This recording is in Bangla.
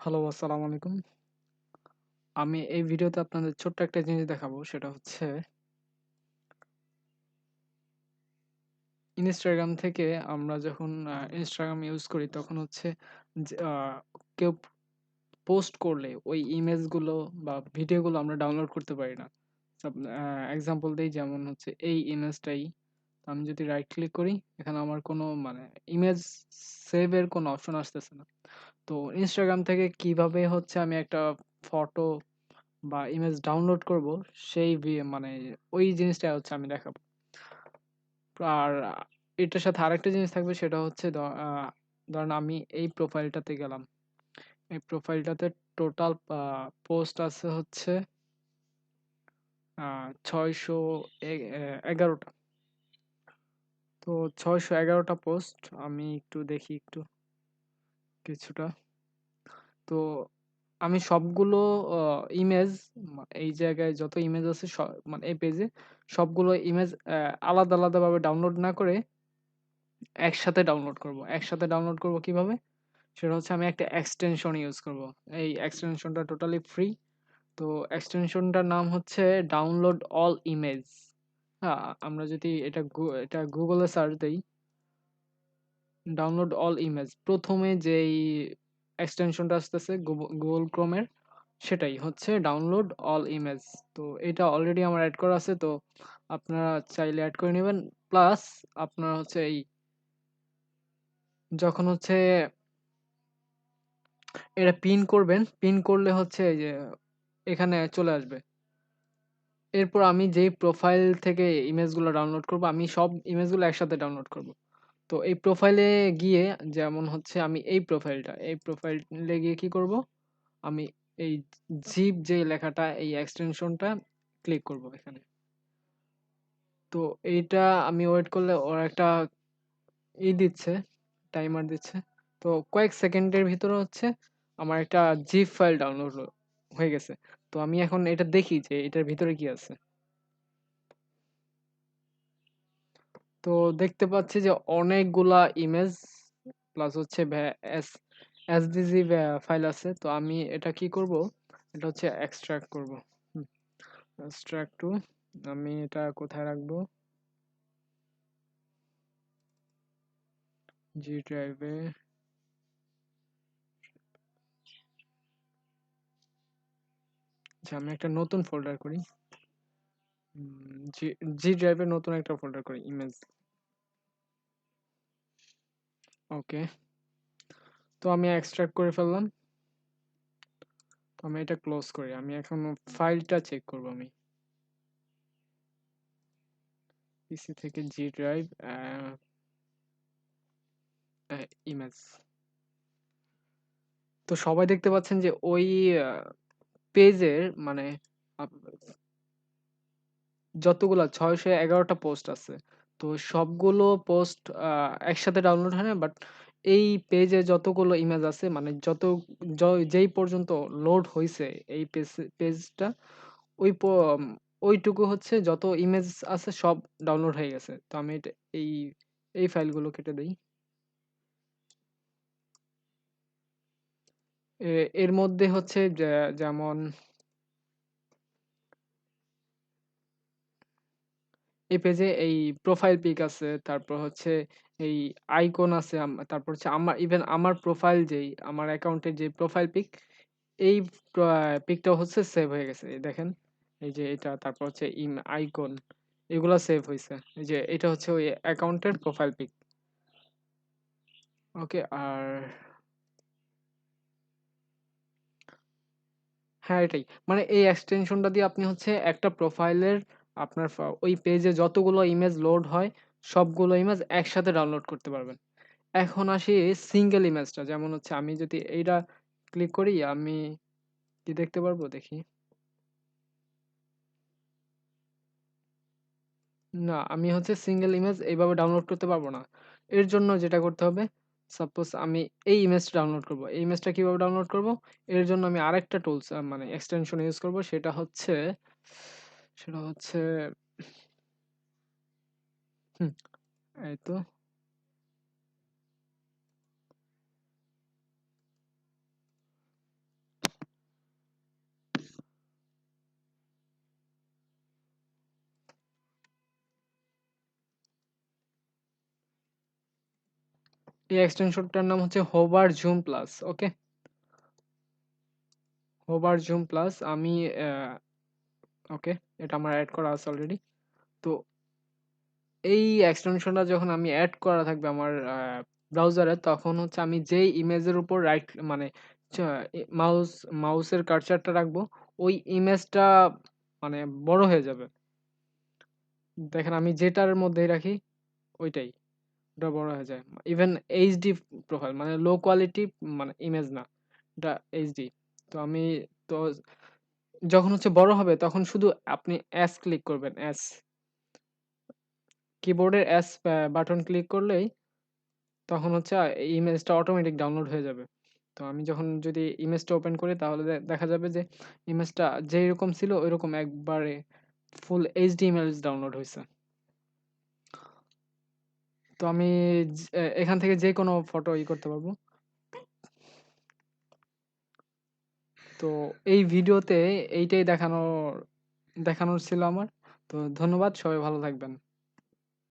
হ্যালো, আসসালামু আলাইকুম। আমি এই ভিডিওতে আপনাদের ছোট্ট একটা জিনিস দেখাবো। সেটা হচ্ছে Instagram থেকে আমরা যখন Instagram ইউজ করি তখন হচ্ছে যে কেউ পোস্ট করলে ওই ইমেজগুলো বা ভিডিওগুলো আমরা ডাউনলোড করতে পারি না। সাব এক্সাম্পল দেই যেমন হচ্ছে এই ইমেজটাই আমি যদি রাইট ক্লিক করি এখানে আমার কোনো মানে ইমেজ সেভ এর কোনো অপশন আসতেছে না। তো Instagram থেকে কিভাবে হচ্ছে আমি একটা ফটো বা ইমেজ ডাউনলোড করব সেই মানে ওই জিনিসটা হচ্ছে আমি দেখাবো। আর এটার সাথে আরেকটা জিনিস থাকবে সেটা হচ্ছে ধরেন আমি এই প্রোফাইলটাতে গেলাম। এই প্রোফাইলটাতে টোটাল পোস্ট আছে হচ্ছে ৬১১ টা। তো ৬১১ টা পোস্ট আমি একটু দেখি একটু কিছুটা। তো আমি সবগুলো ইমেজ এই জায়গায় যত ইমেজ আছে মানে এই পেজে সবগুলো ইমেজ আলাদা, আলাদাভাবে ডাউনলোড না করে একসাথে ডাউনলোড করব। একসাথে ডাউনলোড করব কিভাবে? সেটা হচ্ছে আমি একটা এক্সটেনশন ইউজ করব। এই এক্সটেনশনটা টোটালি ফ্রি। তো এক্সটেনশনটার নাম হচ্ছে ডাউনলোড অল ইমেজ। আমরা যদি এটা Google এ সার্চ দেই, ডাউনলোড অল ইমেজ ১ম এ যেই এক্সটেনশনটা আসতেছে Google Chrome এর সেটাই হচ্ছে ডাউনলোড অল ইমেজ। তো এটা অলরেডি আমার এড করা আছে। তো আপনারা চাইলে এড করে নিবেন। প্লাস আপনারা হচ্ছে যখন হচ্ছে এটা পিন করবেন, পিন করলে হচ্ছে এই যে এখানে চলে আসবে। এরপর আমি যেই প্রোফাইল থেকে ইমেজগুলো ডাউনলোড করব, আমি সব ইমেজগুলো একসাথে ডাউনলোড করব। তো এই প্রোফাইলে গিয়ে যেমন হচ্ছে আমি এই প্রোফাইলে গিয়ে কি করব? আমি এই জিপ যে লেখাটা এই এক্সটেনশনটা ক্লিক করব এখানে। তো এইটা আমি ওয়েট করলে ওরা একটা দিচ্ছে, টাইমার দিচ্ছে। তো কয়েক সেকেন্ডের ভিতরে হচ্ছে আমার একটা জিপ ফাইল ডাউনলোড হয়ে গেছে। তো আমি এখন এটা দেখি যে এটার ভিতরে কি আছে। তো দেখতে পাচ্ছি যে অনেকগুলা ইমেজ প্লাস হচ্ছে এস এসডিজি ফাইল আছে। তো আমি এটা কি করব? এটা হচ্ছে এক্সট্রাক্ট করব। হুম, এক্সট্রাক্ট টু আমি এটা কোথায় রাখবো? জি ড্রাইভে। আচ্ছা আমি একটা নতুন ফোল্ডার করি। জি জি ড্রাইভে নতুন একটা ফোল্ডার করি ইমেজ। ওকে। তো আমি এক্সট্রাক্ট করে ফেললাম। তো আমি এটা ক্লোজ করি। আমি এখন ফাইলটা চেক করব আমি। পিসি থেকে জি ড্রাইভ ইমেজ। তো সবাই দেখতে পাচ্ছেন যে ওই আ পেজের মানে আপ যতগুলা ৬১১ টা পোস্ট আছে। তো সবগুলো পোস্ট একসাথে ডাউনলোড হয় না। বাট এই পেজে যতগুলো ইমেজ আছে মানে যত য যেই পর্যন্ত লোড হইছে এই পেজটা ওই প উম, ওইটুকু হচ্ছে যত ইমেজ আছে সব ডাউনলোড হয়ে গেছে। তো আমি এই এই ফাইলগুলো কেটে দেই। এর মধ্যে হচ্ছে যেমন এই পেজে এই প্রোফাইল পিক আছে, তারপর হচ্ছে এই আইকন আছে, তারপর হচ্ছে আমার ইভেন আমার প্রোফাইল আমার অ্যাকাউন্টের যে প্রোফাইল পিক এই পিকটাও হচ্ছে সেভ হয়ে গেছে। এই দেখেন এই যে এটা তারপর হচ্ছে আইকন এগুলা সেভ হইছে। এই যে এটা হচ্ছে ওই অ্যাকাউন্টের প্রোফাইল পিক। ওকে আর হ্যাঁ, এটাই। মানে এই এক্সটেনশনটা দিয়ে আপনি হচ্ছে একটা প্রোফাইলের আপনার ওই পেজে যতগুলো ইমেজ লোড হয়, সবগুলো ইমেজ একসাথে ডাউনলোড করতে পারবেন। এখন আসি সিঙ্গেল ইমেজটা। যেমন হচ্ছে আমি যদি এইটা ক্লিক করি, আমি কি দেখতে পারবো? দেখি। না, আমি হচ্ছে সিঙ্গেল ইমেজ এইভাবে ডাউনলোড করতে পারবো না। এর জন্য যেটা করতে হবে, সাপোজ আমি এই ইমেজটা ডাউনলোড করবো। এই ইমেজটা কিভাবে ডাউনলোড করবো? এর জন্য আমি আরেকটা টুলস মানে এক্সটেনশন ইউজ করবো। সেটা হচ্ছে হুম, এই তো এই এক্সটেনশনটার নাম হচ্ছে হোভার জুম প্লাস। ওকে, হোভার জুম প্লাস আমি ওকে, এটা আমার অ্যাড করা আছে অলরেডি। তো এই এক্সটেনশনটা যখন আমি অ্যাড করা থাকবে আমার ব্রাউজারে, তখন হচ্ছে আমি যেই ইমেজের উপর রাইট মানে মাউসের কার্সারটা রাখবো, ওই ইমেজটা মানে বড় হয়ে যাবে। দেখেন আমি যেটার মধ্যেই রাখি ওইটাই, ওটা বড় হয়ে যায়। ইভেন এইচডি প্রোফাইল মানে লো কোয়ালিটি মানে ইমেজ না, এটা এইচডি। তো আমি তো যখন হচ্ছে বড় হবে তখন শুধু আপনি এস ক্লিক করবেন, এস কিবোর্ডের এস বাটন ক্লিক করলেই তখন হচ্ছে এই ইমেজটা অটোমেটিক ডাউনলোড হয়ে যাবে। তো আমি যখন যদি ইমেজটা ওপেন করি তাহলে দেখা যাবে যে ইমেজটা যেইরকম ছিল ওইরকম একবারে ফুল এইচডি ইমেজ ডাউনলোড হয়েছে। তো আমি এখান থেকে যে কোনো ফটো করতে পারবো। তো এই ভিডিওতে এইটাই দেখানোর ছিল আমার। তো ধন্যবাদ, সবাই ভালো থাকবেন।